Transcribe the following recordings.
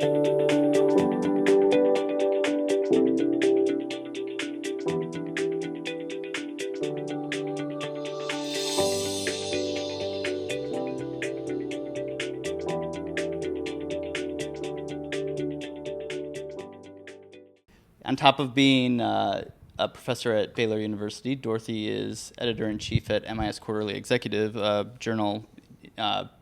On top of being a professor at Baylor University, Dorothy is editor-in-chief at MIS Quarterly Executive, a journal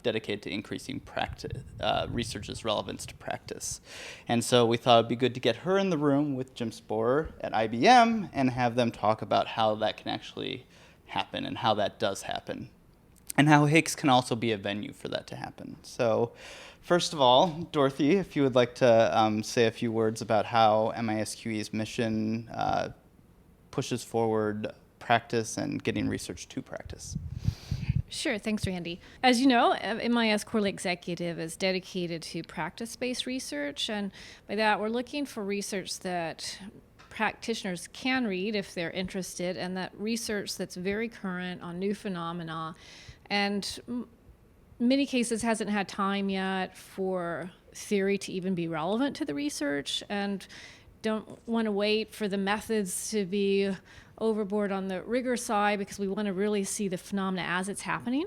dedicated to increasing practice, research's relevance to practice. And so we thought it'd be good to get her in the room with Jim Spohrer at IBM and have them talk about how that can actually happen and how that does happen, and how HICSS can also be a venue for that to happen. So first of all, Dorothy, if you would like to say a few words about how MISQE's mission pushes forward practice and getting research to practice. Sure, thanks, Randy. As you know, MIS Quarterly Executive is dedicated to practice-based research, and by that we're looking for research that practitioners can read if they're interested, and that research that's very current on new phenomena, and in many cases hasn't had time yet for theory to even be relevant to the research, and don't want to wait for the methods to be overboard on the rigor side, because we want to really see the phenomena as it's happening.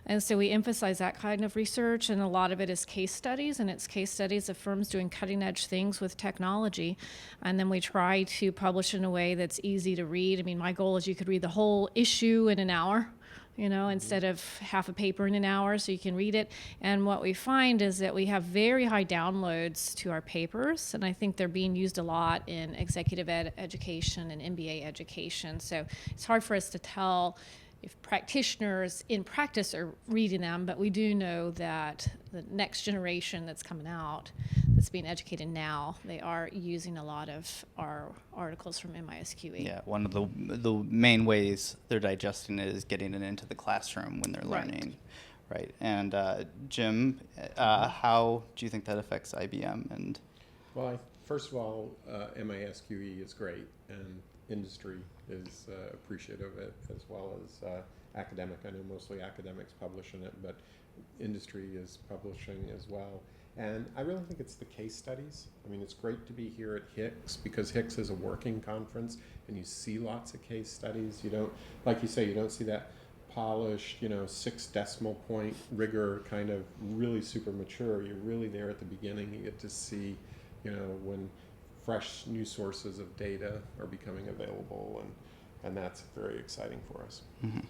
And so we emphasize that kind of research, and a lot of it is case studies, and it's case studies of firms doing cutting edge things with technology. And then we try to publish in a way that's easy to read. I mean, my goal is you could read the whole issue in an hour, you know, instead of half a paper in an hour, so you can read it. And what we find is that we have very high downloads to our papers, and I think they're being used a lot in executive education and MBA education. So it's hard for us to tell if practitioners in practice are reading them, but we do know that the next generation that's coming out, that's being educated now, they are using a lot of our articles from MISQE. Yeah, one of the main ways they're digesting it is getting it into the classroom when they're learning. Right. And Jim, how do you think that affects IBM? And well, first of all, MISQE is great, and industry is appreciative of it, as well as academic. I know mostly academics publish in it, but industry is publishing as well. And I really think it's the case studies. I mean, it's great to be here at HICSS, because HICSS is a working conference and you see lots of case studies. You don't, like you say, you don't see that polished, 6 decimal point rigor, kind of really super mature. You're really there at the beginning. You get to see, when fresh new sources of data are becoming available, and that's very exciting for us. Mm-hmm.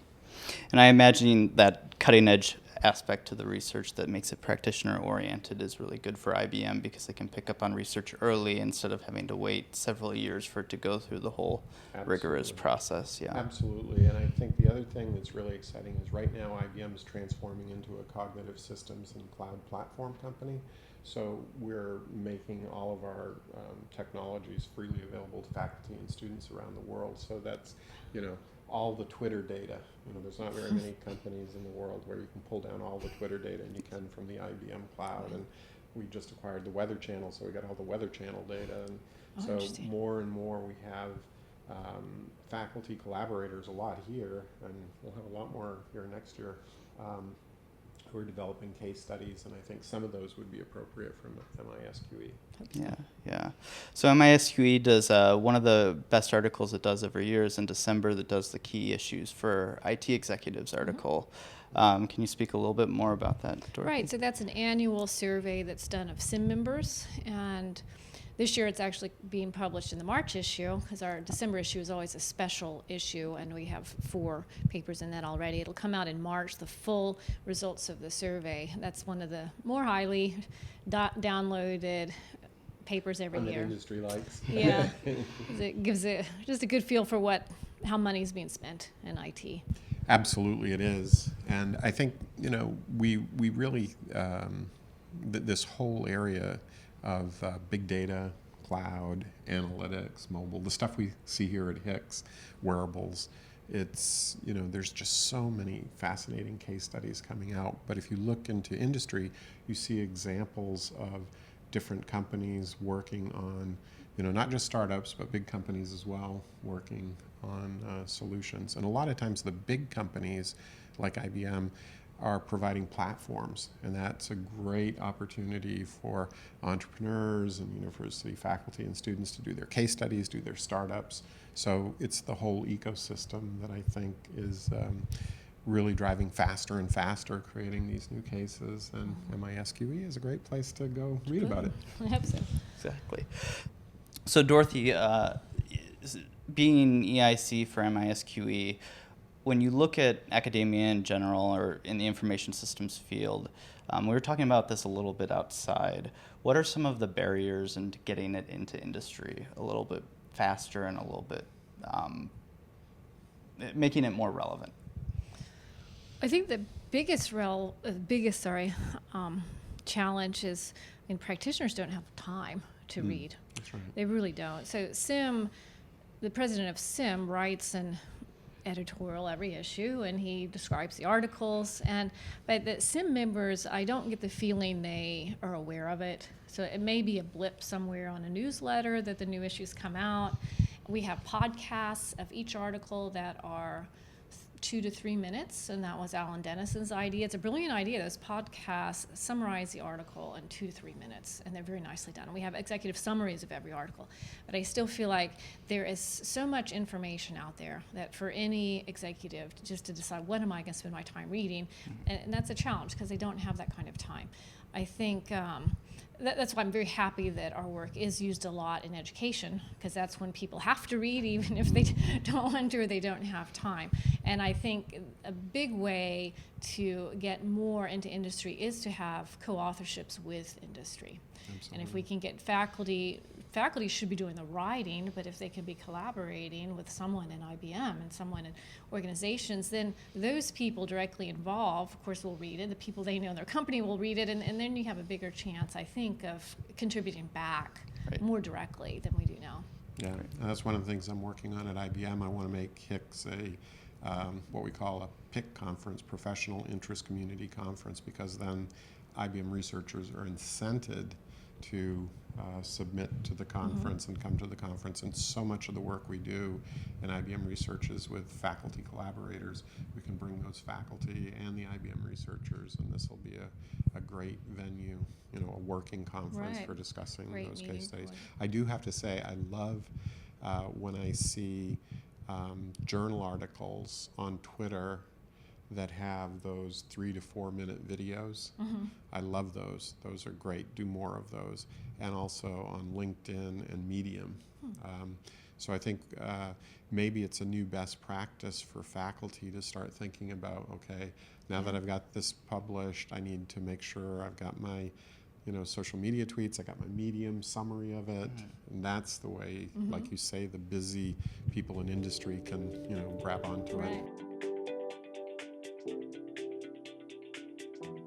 And I imagine that cutting edge aspect to the research that makes it practitioner oriented is really good for IBM, because they can pick up on research early instead of having to wait several years for it to go through the whole rigorous process. Yeah. Absolutely. And I think the other thing that's really exciting is right now IBM is transforming into a cognitive systems and cloud platform company. So we're making all of our technologies freely available to faculty and students around the world. So that's, all the Twitter data. There's not very many companies in the world where you can pull down all the Twitter data, and you can from the IBM cloud. And we just acquired the Weather Channel, so we got all the Weather Channel data. And so more and more we have faculty collaborators a lot here, and we'll have a lot more here next year. Who are developing case studies, and I think some of those would be appropriate from MISQE. Yeah. So MISQE does one of the best articles it does every year is in December, that does the key issues for IT executives article. Can you speak a little bit more about that, Dorothy? Right. So that's an annual survey that's done of SIM members, and this year it's actually being published in the March issue, because our December issue is always a special issue, and we have 4 papers in that already. It'll come out in March, the full results of the survey. That's one of the more highly downloaded papers every year. That industry likes. Yeah. It gives just a good feel for how money is being spent in IT. Absolutely, it is. And I think, we really, this whole area of big data, cloud, analytics, mobile, the stuff we see here at HICSS, wearables, it's, there's just so many fascinating case studies coming out. But if you look into industry, you see examples of different companies working on, not just startups, but big companies as well, working on solutions. And a lot of times the big companies like IBM, are providing platforms, and that's a great opportunity for entrepreneurs and university faculty and students to do their case studies, do their startups. So it's the whole ecosystem that I think is really driving faster and faster, creating these new cases, and MISQE is a great place to go read about it. I hope so. Exactly. So Dorothy, being EIC for MISQE, when you look at academia in general or in the information systems field, we were talking about this a little bit outside. What are some of the barriers into getting it into industry a little bit faster and a little bit making it more relevant? I think the biggest challenge is, practitioners don't have time to read. That's right. They really don't. So the president of SIM writes an editorial every issue, and he describes the articles. But the SIM members, I don't get the feeling they are aware of it. So it may be a blip somewhere on a newsletter that the new issues come out. We have podcasts of each article that are 2 to 3 minutes, and that was Alan Dennison's idea. It's a brilliant idea. Those podcasts summarize the article in 2 to 3 minutes, and they're very nicely done. We have executive summaries of every article, but I still feel like there is so much information out there that for any executive just to decide what am I going to spend my time reading, and that's a challenge because they don't have that kind of time. I think that's why I'm very happy that our work is used a lot in education, because that's when people have to read, even if they don't want to or they don't have time. And I think a big way to get more into industry is to have co-authorships with industry. Absolutely. And if we can get faculty should be doing the writing, but if they can be collaborating with someone in IBM and someone in organizations, then those people directly involved, of course, will read it. The people they know in their company will read it, and then you have a bigger chance, I think, of contributing back more directly than we do now. Yeah, that's one of the things I'm working on at IBM. I want to make HICSS what we call a PIC conference, Professional Interest Community Conference, because then IBM researchers are incented to submit to the conference and come to the conference. And so much of the work we do in IBM research is with faculty collaborators. We can bring those faculty and the IBM researchers, and this will be a great venue, a working conference for discussing those case studies. I do have to say, I love when I see journal articles on Twitter that have those 3 to 4 minute videos. I love those. Those are great. Do more of those. And also on LinkedIn and Medium. So I think maybe it's a new best practice for faculty to start thinking about, okay, now that I've got this published, I need to make sure I've got my social media tweets, I got my Medium summary of it, and that's the way, like you say, the busy people in industry can, grab onto it.